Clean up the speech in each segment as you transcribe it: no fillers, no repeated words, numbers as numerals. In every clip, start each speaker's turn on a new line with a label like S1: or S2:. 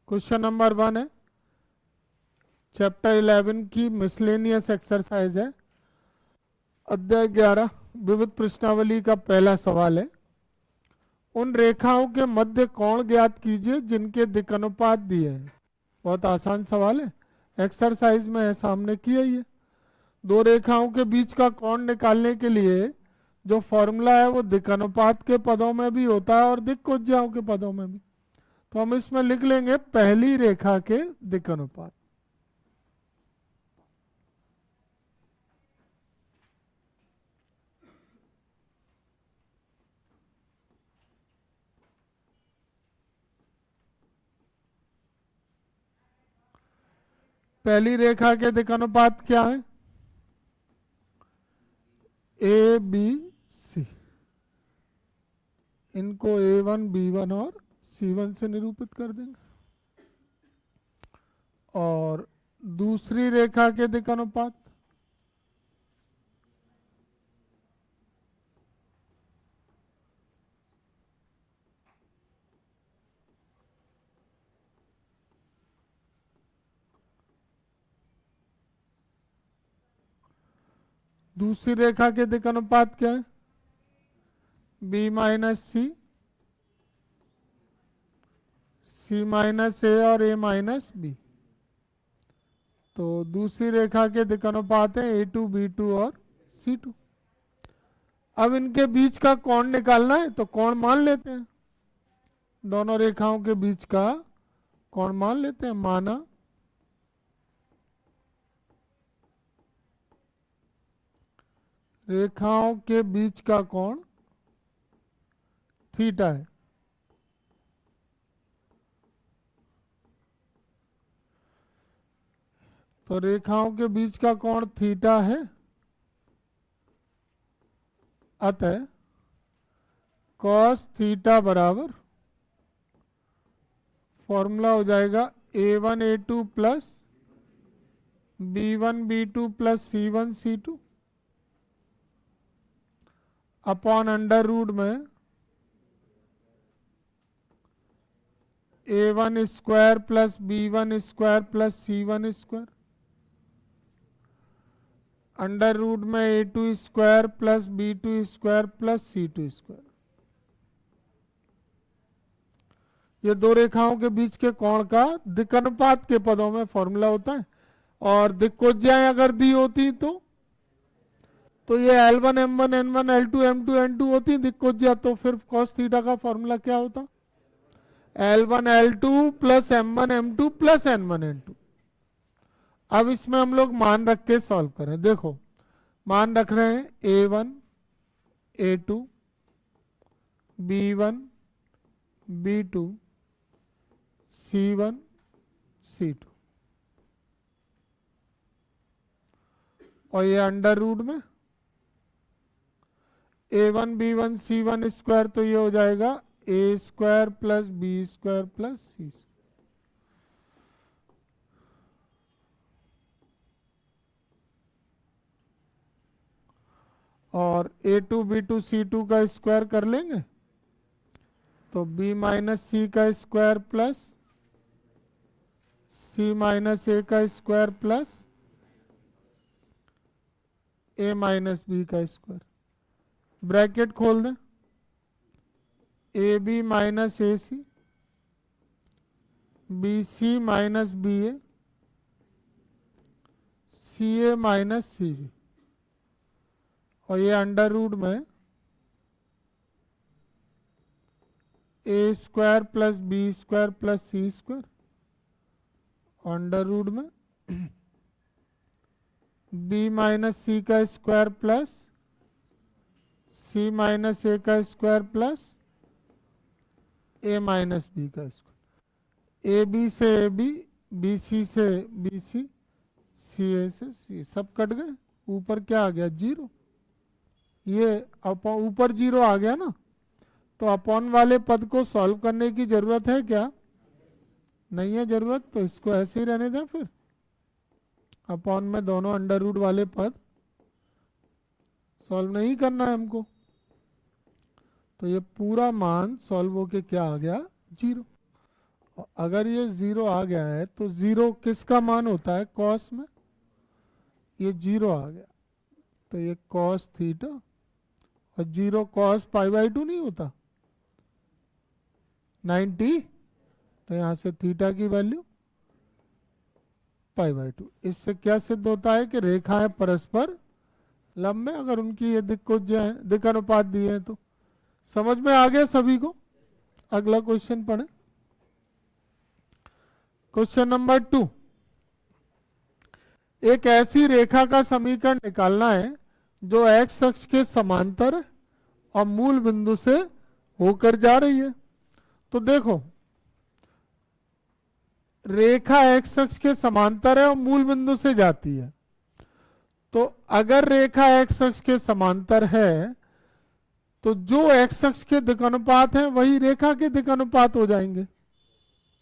S1: Question number 1 है, chapter 11 की miscellaneous exercise है, अध्याय 11 विविध प्रश्नावली का पहला सवाल है। उन रेखाओं के मध्य कोण ज्ञात कीजिए जिनके दिक्अनुपात दिए हैं। बहुत आसान सवाल है, एक्सरसाइज में है, सामने किया ही है। दो रेखाओं के बीच का कोण निकालने के लिए जो फॉर्मूला है वो दिक्अनुपात के पदों में भी होता है और दिक्कोज्याओं के पदों में भी। तो हम इसमें लिख लेंगे पहली रेखा के दिक्अनुपात। पहली रेखा के दिक्अनुपात क्या है? A b c. इनको A1 B1 और C1 से निरूपित कर देंगे। और दूसरी रेखा के दिक्अनुपात दूसरी रेखा के दिक्अनुपात क्या है? B माइनस सी, C माइनस ए और A माइनस बी। तो दूसरी रेखा के दिक्अनुपात है A2 B2 और C2। अब इनके बीच का कोण निकालना है तो कोण मान लेते हैं, दोनों रेखाओं के बीच का कोण मान लेते हैं। माना रेखाओं के बीच का कोण थीटा है। तो रेखाओं के बीच का कोण थीटा है, अतः cos थीटा बराबर फॉर्मूला हो जाएगा A1 A2 plus B1 B2 plus C1 C2 upon under root में A1 square plus B1 square plus C1 square under root में A2 square plus B2 square plus C2 square. ये दो रेखाओं के बीच के कोण का दिक्अनुपात के पदों में फॉर्मूला होता है। और दिक्कोज्याएं अगर दी होती तो ये L1 M1 N1 L2 M2 N2 होती दिक्कोज्या, तो फिर cos थीटा का फॉर्मूला क्या होता? L1 L2 plus M1 M2 plus N1 N2। अब इसमें हम लोग मान रख के सॉल्व करें। देखो मान रख रहे हैं A1 A2 B1 B2 C1 C2 और ये अंडर रूट में A1 B1 C1 स्क्वायर, तो ये हो जाएगा A square plus B square plus C। और A2 B2 C2 का स्क्वायर कर लेंगे तो B माइनस सी का square plus C minus A का square plus A minus B का स्क्वायर। ब्रैकेट खोल दें, A B minus A C, B C minus B A, C A minus C B और ये अंडर रूट में A square plus B square plus C square under root में B minus C का square plus C minus A का square plus A minus B का square. A B से A B, B C से B C, सी ए से सी, सब cut गए। ऊपर क्या आ गया? जीरो। ये ऊपर जीरो आ गया ना, तो अपॉन वाले पद को सॉल्व करने की जरूरत है क्या? नहीं है जरूरत, तो इसको ऐसे ही रहने दें। फिर अपॉन में दोनों अंडर रूट वाले पद सॉल्व नहीं करना है हमको, तो ये पूरा मान सॉल्व होके क्या आ गया? जीरो। अगर ये 0 आ गया है तो 0 किसका मान होता है कॉस में, ये 0 आ गया तो ये कॉस थीटा, और 0 कॉस π/2 नहीं होता 90, तो यहां से थीटा की वैल्यू π/2। इससे क्या सिद्ध होता है कि रेखाएं परस्पर लंब में अगर उनकी ये दिक् अनुपात दिए हैं तो। समझ में आ गया सभी को। अगला क्वेश्चन पढ़े, क्वेश्चन नंबर 2। एक ऐसी रेखा का समीकरण निकालना है जो एक्स अक्ष के समांतर और मूल बिंदु से होकर जा रही है। तो देखो रेखा एक्स अक्ष के समांतर है और मूल बिंदु से जाती है, तो अगर रेखा एक्स अक्ष के समांतर है तो जो एक्स अक्ष के दिक्कनुपात हैं वही रेखा के दिक्कनुपात हो जाएंगे।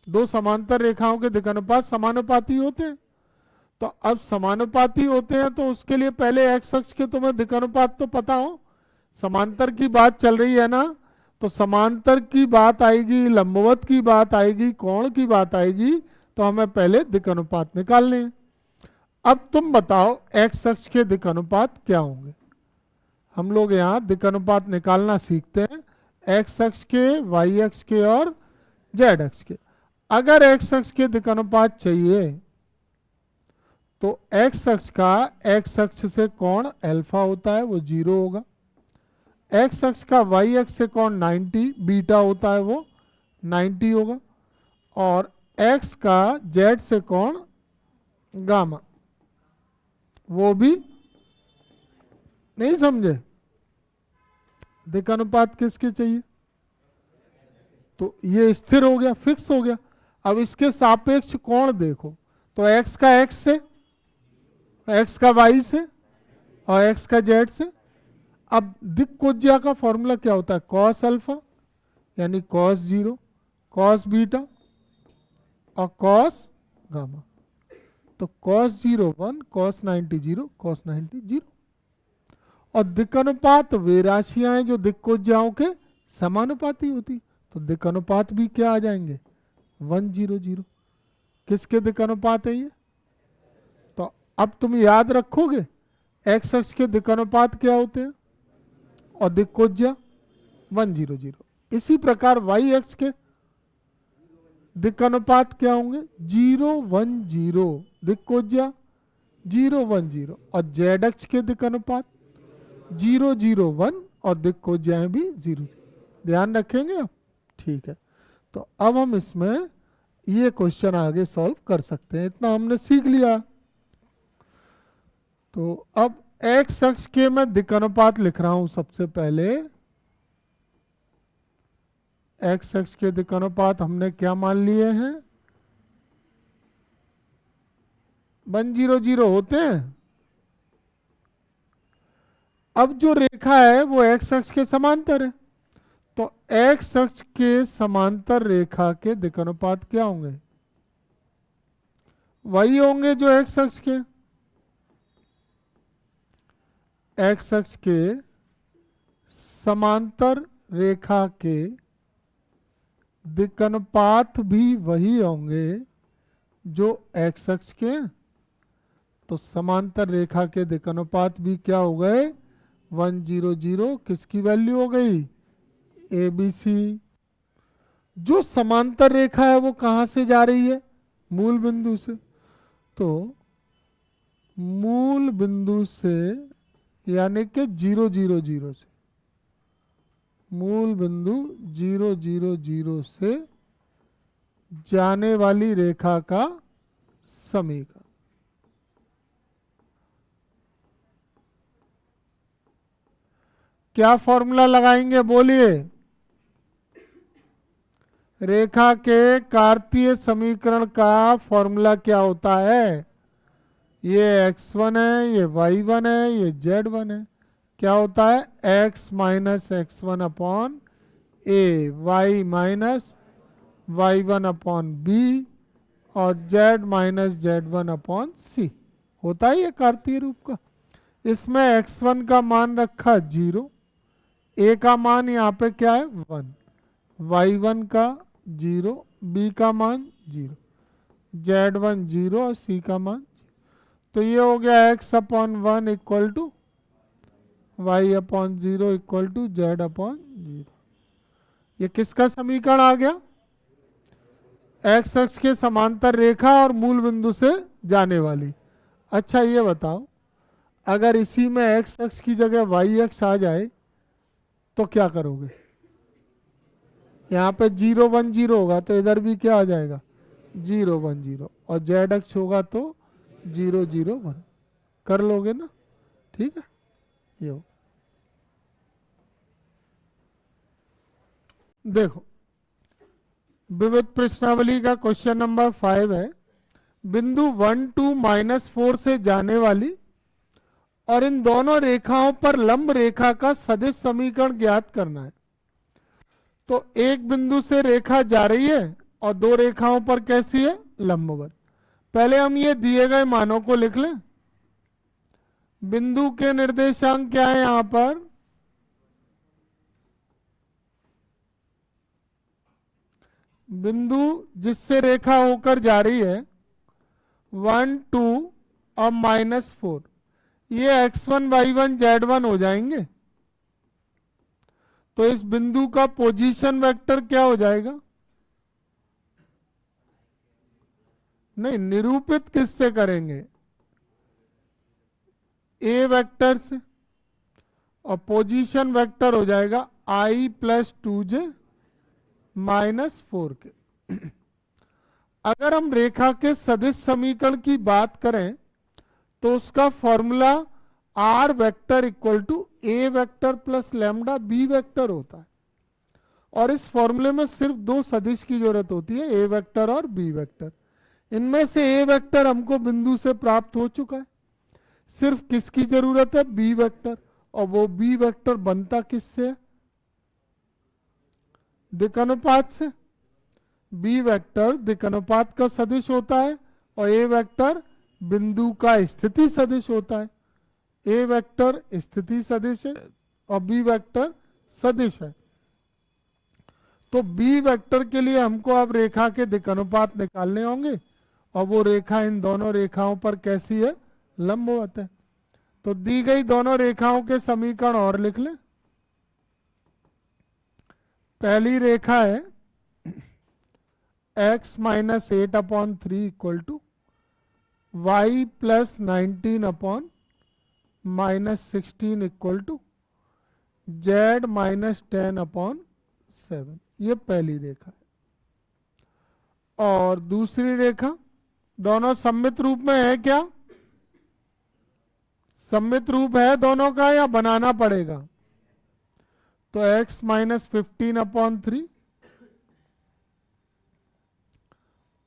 S1: दो समांतर रेखाओं के दिक्कनुपात समानुपाती होते हैं, तो अब समानुपाती होते हैं तो उसके लिए पहले एक्स अक्ष के तुम्हें दिक्कनुपात तो पता हो। समांतर की बात चल रही है ना, तो समांतर की बात आएगी, लंबवत की बात आएगी, कोण की बात आएगी, तो हमें पहले दिक्कनुपात निकालने हैं। अब तुम बताओ एक्स अक्ष के दिक्कनुपात क्या होंगे। हम लोग यहाँ दिक्कनुपात निकालना सीखते हैं एक्स अक्ष के, वाई अक्ष के और जेड अक्ष के। अगर एक्स अक्ष के दिक्कनुपात चाहिए तो एक्स अक्ष का एक्स अक्ष से कोण अल्फा होता है वो 0 होगा, एक्स अक्ष का वाई अक्ष से कोण 90 बीटा होता है वो 90 होगा, और एक्स का जेड से कोण गामा वो भी नहीं समझे। दिक्कनुपात किसके चाहिए, तो ये स्थिर हो गया, फिक्स हो गया। अब इसके सापेक्ष कोण देखो, तो एक्स का एक्स से, एक्स का वाई से और एक्स का जेड से। अब दिक्कोज्या का फॉर्मूला क्या होता है, कॉस अल्फा यानी कॉस 0, कॉस बीटा और कॉस गामा। तो कॉस 0 1, कॉस 90 0, कॉस 90 0। और दिक्कनुपात वे राशियां हैं जो दिक्कोज्याओं के समानुपाती होती, तो दिक्कनुपात भी क्या आ जाएंगे 1 0 0। किसके दिक्कनुपात है ये, तो अब तुम याद रखोगे एक्स अक्ष के दिक्कनुपात क्या होते हैं और दिक्कोज्या 1 0 0। इसी प्रकार वाई अक्ष के दिक्कनुपात क्या होंगे 0 1 0, दिक्कोज्या 0 1 0, और जेड अक्ष के दिक्कनुपात 0 0 1 और दिक्कोज्याएं भी 0। ध्यान रखेंगे आप, ठीक है। तो अब हम इसमें ये क्वेश्चन आगे सॉल्व कर सकते हैं, इतना हमने सीख लिया। तो अब एक्स अक्ष के मैं दिक्कनुपात लिख रहा हूं सबसे पहले। एक्स अक्ष के दिक्कनुपात हमने क्या मान लिए हैं 1 0 0 होते हैं। अब जो रेखा है वो एक्स अक्ष के समांतर है, तो एक्स अक्ष के समांतर रेखा के दिक्कनुपात क्या होंगे, वही होंगे जो एक्स अक्ष के। एक्स अक्ष के समांतर रेखा के दिक्कनुपात भी वही होंगे जो एक्स अक्ष के। तो समांतर रेखा के दिक्कनुपात भी क्या हो गए 1 0 0। किसकी वैल्यू हो गई ए बी सी। जो समांतर रेखा है वो कहां से जा रही है मूल बिंदु से, तो मूल बिंदु से यानी कि 0 0 0 से, मूल बिंदु 0 0 0 से जाने वाली रेखा का समीकरण। क्या फॉर्मूला लगाएंगे बोलिए, रेखा के कार्तीय समीकरण का फॉर्मूला क्या होता है, ये x1 है, ये y1 है, ये z1 है। क्या होता है x minus x1 upon a, y minus y1 upon b और z minus z1 upon c. होता है ये कार्तीय रूप का। इसमें x1 का मान रखा 0, ए का मान यहाँ पे क्या है 1, y1 का 0 बी का मान 0, Z1 0 और सी का मान 0। तो ये हो गया x/1 equal to y/0 equal to Z/0। ये किसका समीकरण आ गया? एक्स अक्ष के समांतर रेखा और मूल बिंदु से जाने वाली। अच्छा ये बताओ, अगर इसी में एक्स अक्ष की जगह वाई अक्ष आ जाए तो क्या करोगे? यहाँ पे 0 1 0 होगा तो इधर भी क्या आ जाएगा? 0 1 0, और जेड अक्ष होगा तो 0 0 1। कर लोगे ना? ठीक है, ये हो। देखो, विविध प्रश्नावली का क्वेश्चन नंबर 5 है। बिंदु 1 2 -4 से जाने वाली और इन दोनों रेखाओं पर लंब रेखा का सदिश समीकरण ज्ञात करना है। तो एक बिंदु से रेखा जा रही है और दो रेखाओं पर कैसी है? लंबवत। पहले हम ये दिए गए मानों को लिख लें। बिंदु के निर्देशांक क्या है? यहां पर बिंदु जिससे रेखा होकर जा रही है 1 2 और -4, ये x1 y1 z1 हो जाएंगे। तो इस बिंदु का पोजीशन वेक्टर क्या हो जाएगा? नहीं, निरूपित किससे करेंगे? ए वेक्टर से, और पोजीशन वेक्टर हो जाएगा i + 2j - 4 के। अगर हम रेखा के सदिश समीकरण की बात करें तो उसका formula r vector equal to a vector plus lambda b vector होता है। और इस फॉर्मूले में सिर्फ दो सदिश की जरूरत होती है, a वेक्टर और b वेक्टर। इनमें से a वेक्टर हमको बिंदु से प्राप्त हो चुका है, सिर्फ किसकी जरूरत है? b vector. और वो b वेक्टर बनता किससे है? दिक् से। b वेक्टर दिक् का सदिश होता है और a वेक्टर बिंदु का स्थिति सदिश होता है। a वेक्टर स्थिति सदिश है और b वेक्टर सदिश है। तो b वेक्टर के लिए हमको अब रेखा के दिक् निकालने होंगे, और वो रेखा इन दोनों रेखाओं पर कैसी है? लंबवत है। तो दी गई दोनों रेखाओं के समीकरण और लिख लें। पहली रेखा है x - 8/3 equal to y + 19/- 16 equal to z - 10/7। ये पहली रेखा है। और दूसरी रेखा, दोनों सममित रूप में है क्या? सममित रूप है दोनों का या बनाना पड़ेगा? तो x - 15/3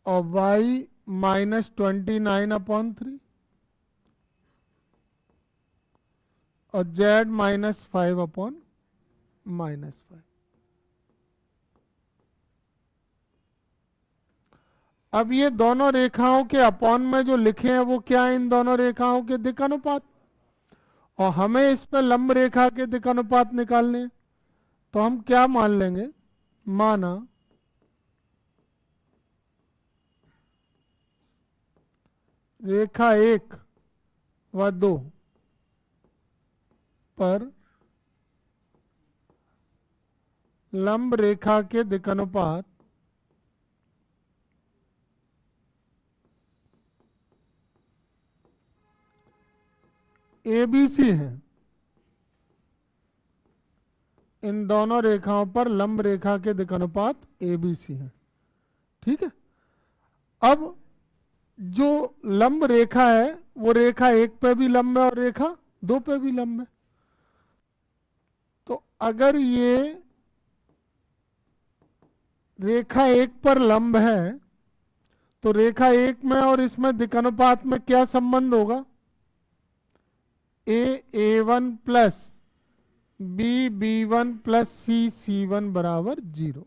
S1: और y - 29/3 और z - 5/-5। अब ये दोनों रेखाओं के अपॉन में जो लिखे हैं वो क्या है? इन दोनों रेखाओं के दिक् अनुपात। और हमें इस पर लंब रेखा के दिक् अनुपात निकालने हैं। तो हम क्या मान लेंगे? माना रेखा 1 व 2 पर लंब रेखा के दिक् अनुपात ABC है। इन दोनों रेखाओं पर लंब रेखा के दिक् अनुपात ABC है। ठीक है। अब जो लंब रेखा है वो रेखा 1 पे भी लंब है और रेखा 2 पे भी लंब है। तो अगर ये रेखा 1 पर लंब है तो रेखा 1 में और इसमें दिक् अनुपात में क्या संबंध होगा? a1 plus b1 plus c1 बराबर 0।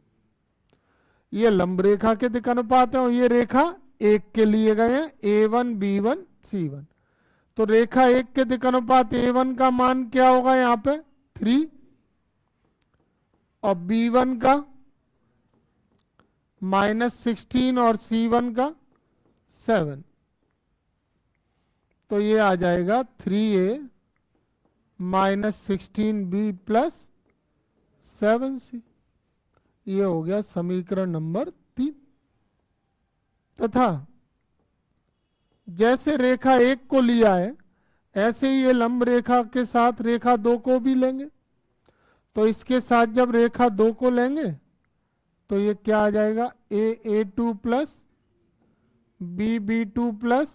S1: ये लंब रेखा के दिक् अनुपात है और ये रेखा 1 के लिए गए हैं a1 b1 c1। तो रेखा 1 के दिक् अनुपात a1 का मान क्या होगा? यहाँ पे 3, और b1 का -16 और C1 का 7, तो ये आ जाएगा 3A -16B प्लस 7C। ये हो गया समीकरण नंबर 3। तथा जैसे रेखा 1 को लिया है ऐसे ही ये लंब रेखा के साथ रेखा 2 को भी लेंगे। तो इसके साथ जब रेखा 2 को लेंगे तो ये क्या आ जाएगा, A2 plus B2 plus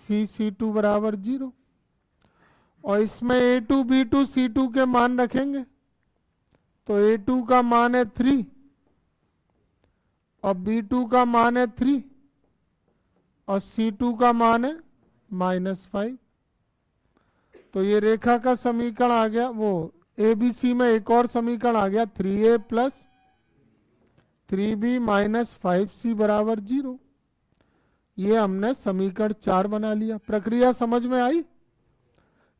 S1: C2 बराबर 0। और इसमें A2 B2 C2 के मान रखेंगे तो A2 का मान है 3 और B2 का मान है 3 और C2 का मान है -5। तो ये रेखा का समीकरण आ गया। वो ABC में एक और समीकरण आ गया 3A plus 3B minus 5C बराबर 0। ये हमने समीकरण 4 बना लिया। प्रक्रिया समझ में आई?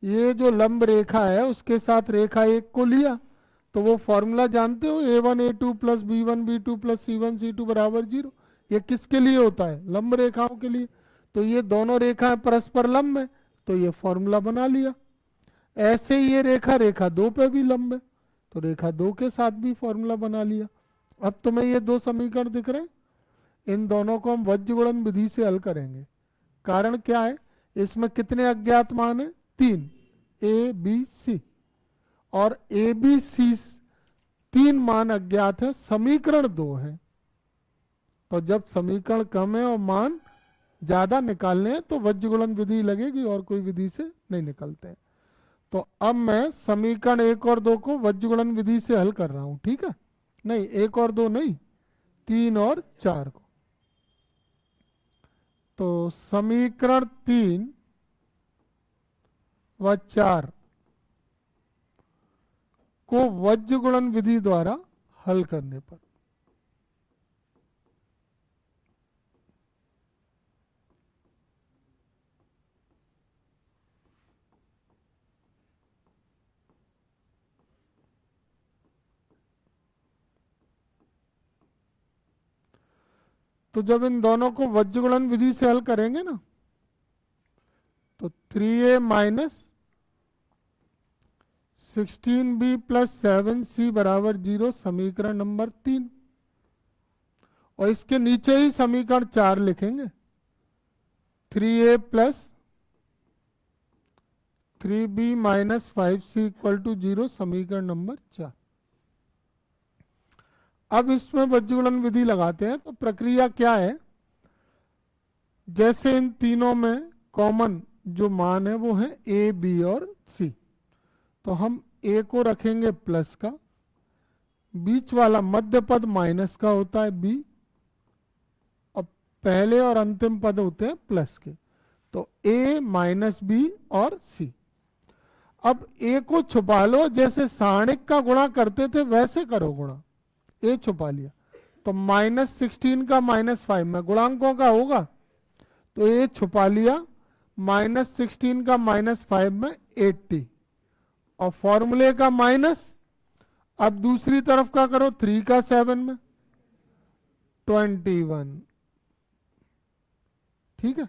S1: ये जो लंब रेखा है उसके साथ रेखा 1 को लिया तो वो फॉर्मूला जानते हो, A1 A2 plus B1 B2 plus C1 C2 बराबर 0। ये किसके लिए होता है? लंब रेखाओं के लिए। तो ये दोनों रेखाएं परस्पर लंब है तो ये फॉर्मूला बना लिया। ऐसे ही ये रेखा 2 पे भी लंब है तो रेखा 2 के साथ भी फॉर्मूला बना लिया। अब तुम्हें ये दो समीकरण दिख रहे हैं, इन दोनों को हम वज्र गुणन विधि से हल करेंगे। कारण क्या है, इसमें कितने अज्ञात मान है? 3, A B C, और A B C 3 मान अज्ञात है, समीकरण 2 है। तो जब समीकरण कम है और मान ज्यादा निकालने हैं तो वज्र गुणन विधि लगेगी और कोई विधि से नहीं निकलते हैं। तो अब मैं समीकरण 1 और 2 को वज्र गुणन विधि से हल कर रहा हूं, ठीक है? नहीं, 1 और 2 नहीं, 3 और 4 को। तो समीकरण 3 व 4 को वज्र गुणन विधि द्वारा हल करने पर तो जब इन दोनों को वज्र गुणन विधि से हल करेंगे ना तो 3A minus 16B plus 7C बराबर 0 समीकरण नंबर 3। और इसके नीचे ही समीकरण 4 लिखेंगे, 3A plus 3B minus 5C equal to 0 समीकरण नंबर 4। अब इसमें वज्र गुणन विधि लगाते हैं। तो प्रक्रिया क्या है, जैसे इन तीनों में कॉमन जो मान है वो है A B और C, तो हम A को रखेंगे प्लस का, बीच वाला मध्य पद माइनस का होता है B, और पहले और अंतिम पद होते हैं प्लस के। तो A माइनस B और C। अब A को छुपा लो, जैसे सारणिक का गुणा करते थे वैसे करो गुणा। A छुपा लिया तो -16 का -5 में गुणांकों का होगा, तो A छुपा लिया, -16 का -5 में 80 और फॉर्मूले का माइनस। अब दूसरी तरफ का करो, 3 का 7 में 21, ठीक है?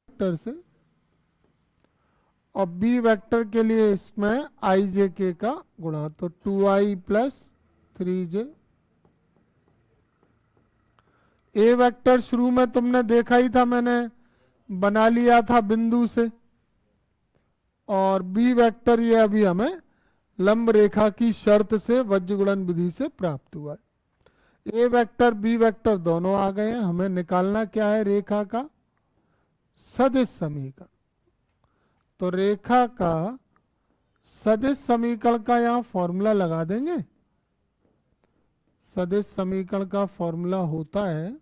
S1: वेक्टर से, और बी वेक्टर के लिए इसमें आई जे के का गुणा, तो 2i प्लस 3j। ए वेक्टर शुरू में तुमने देखा ही था, मैंने बना लिया था बिंदु से, और बी वेक्टर ये अभी हमें लंब रेखा की शर्त से वज्र गुणन विधि से प्राप्त हुआ है। ए वेक्टर बी वेक्टर दोनों आ गए हैं। हमें निकालना क्या है, रेखा का सदिश समीकरण। तो रेखा का सदिश समीकरण का यहां फॉर्मूला लगा देंगे। सदिश समीकरण का फॉर्मूला होता है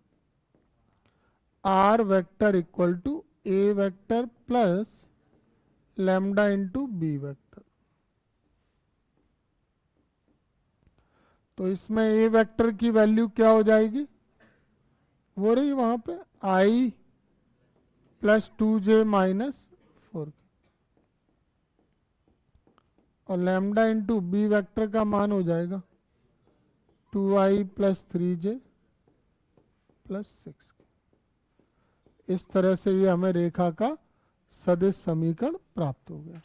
S1: r vector equal to a vector plus lambda into b vector. तो इसमें ए वेक्टर की वैल्यू क्या हो जाएगी, वो रही वहां पे आई प्लस 2j माइनस 4, और लैम्डा इंटू बी वेक्टर का मान हो जाएगा 2i प्लस 3j प्लस 6। इस तरह से ये हमें रेखा का सदिश समीकरण प्राप्त हो गया।